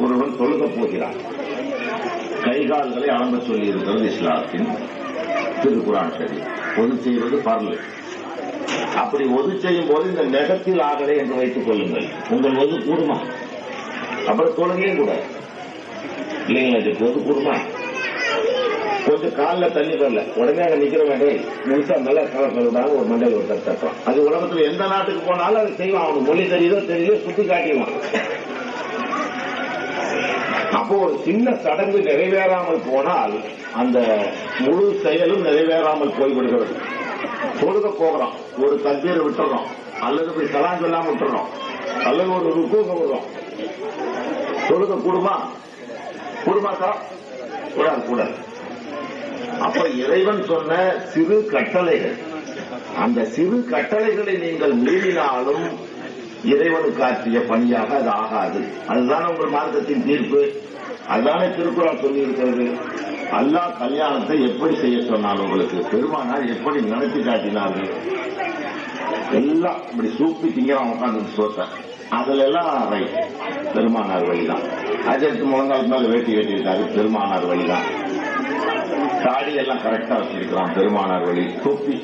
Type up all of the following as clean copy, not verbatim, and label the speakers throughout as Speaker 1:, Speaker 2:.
Speaker 1: ஒருவன் தொழுகப் போகிறான். கைகால்களை அலம்ப சொல்லி இருக்கிறது இஸ்லாத்தின் திருக்குரான் சரி. ஒது செய்வது பரல். அப்படி ஒது செய்யும் போது இந்த நெகத்தில் ஆகலை என்று வைத்துக் கொள்ளுங்கள். உங்கள் ஒது கூடுமா? அப்புறம் தொழுகையும் கூட இல்லைங்களா? ஒது கூடுமா? கொஞ்சம் காலில் தண்ணி வரல, உடனே அங்க நிக்கிற வேண்டிய முழுசா நல்லா கலப்பதாக ஒரு மண்டல் ஒரு தட்டுறோம். அது உலகத்தில் எந்த நாட்டுக்கு போனாலும் அதை செய்வான். அவனுக்கு மொழி தெரியுதோ தெரியல சுத்தி காட்டிடுவான். அப்போ ஒரு சின்ன சடங்கு நிறைவேறாமல் போனால் அந்த முழு செயலும் நிறைவேறாமல் போய்விடுகிறது. தொழுக போகிறோம், ஒரு தக்பீரை விட்டுறோம், அல்லது போய் சலாம் சொல்லாம விட்டுறோம், அல்லது ஒரு ருக்குக்கு விடுறோம். தொழுக கூடுமா? கூடுமா சார்? கூடாது, கூடாது. அப்ப இறைவன் சொன்ன சிறு கட்டளைகள், அந்த சிறு கட்டளைகளை நீங்கள் மீறினாலும் இறைவனுக்கு ஆற்றிய பணியாக அது ஆகாது. அதுதான் உங்கள் மார்க்கத்தின் தீர்ப்பு. அதுதானே திருக்குறள் சொல்லி இருக்கிறது. அல்லாஹ் கல்யாணத்தை எப்படி செய்ய சொன்னாலும் உங்களுக்கு பெருமானார் எப்படி நடத்தி காட்டினார்கள். எல்லாம் இப்படி சூப்பி திங்கிறான் உட்காந்து சோத்த, அதுல எல்லாம் ரைட் பெருமானார் வழிதான். அஜெட்டு முழங்காலுக்கு மேல வேட்டி கட்டியிருக்காரு, பெருமானார் வழிதான். தாடி எல்லாம் கரெக்டா வச்சிருக்கிறான், பெருமானார் வழி. தொப்பி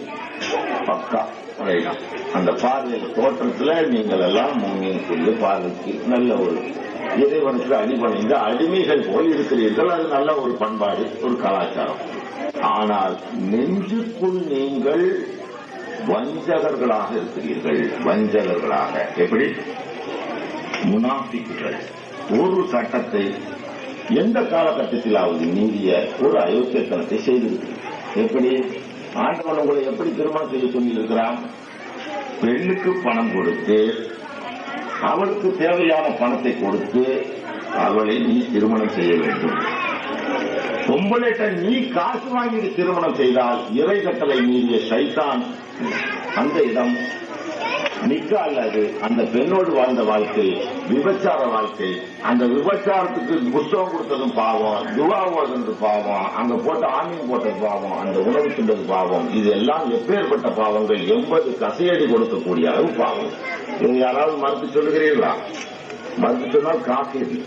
Speaker 1: பக்கா வழிதான். அந்த பார்வை தோற்றத்துல நீங்கள் எல்லாம் முன்னின் சொல்லி பார்வைக்கு நல்ல ஒரு இறைவனுக்கு அடிபணிந்த அடிமைகள் போல் இருக்கிறீர்கள். அது நல்ல ஒரு பண்பாடு, ஒரு கலாச்சாரம். ஆனால் நெஞ்சுக்குள் நீங்கள் வஞ்சகர்களாக இருக்கிறீர்கள். வஞ்சகர்களாக எப்படி? முனாஃபிக்குகள். ஒரு சட்டத்தை எந்த காலகட்டத்திலாவது மீறிய ஒரு அயோக்கியத்தனத்தை செய்திருக்கிறது. எப்படி? ஆண்டவன் உங்களை எப்படி திருமணம் செய்ய சொல்லியிருக்கிறான்? பெண்ணுக்கு பணம் கொடுத்து, அவளுக்கு தேவையான பணத்தை கொடுத்து அவளை நீ திருமணம் செய்ய வேண்டும். பொம்பளைட்ட நீ காசு வாங்கி திருமணம் செய்தால் இறை கட்டளை மீறிய சைத்தான் அந்த இடம் நிக்கா அல்லது அந்த பெண்ணோடு வாழ்ந்த வாழ்க்கை விபச்சார வாழ்க்கை. அந்த விபச்சாரத்துக்கு புத்தகம் கொடுத்ததும் பாவம், துவா ஓடுறது பாவம், அங்க போட்ட ஆமீன் போட்டது பாவம், அந்த உணவு தின்றது பாவம். இது எல்லாம் எப்பேற்பட்ட பாவங்கள்? 80 கசையடி கொடுக்கக்கூடிய அளவு பாவம். இது யாராவது மறுத்து சொல்லுகிறீர்களா? மறுத்து சொன்னால் காப்பீடு.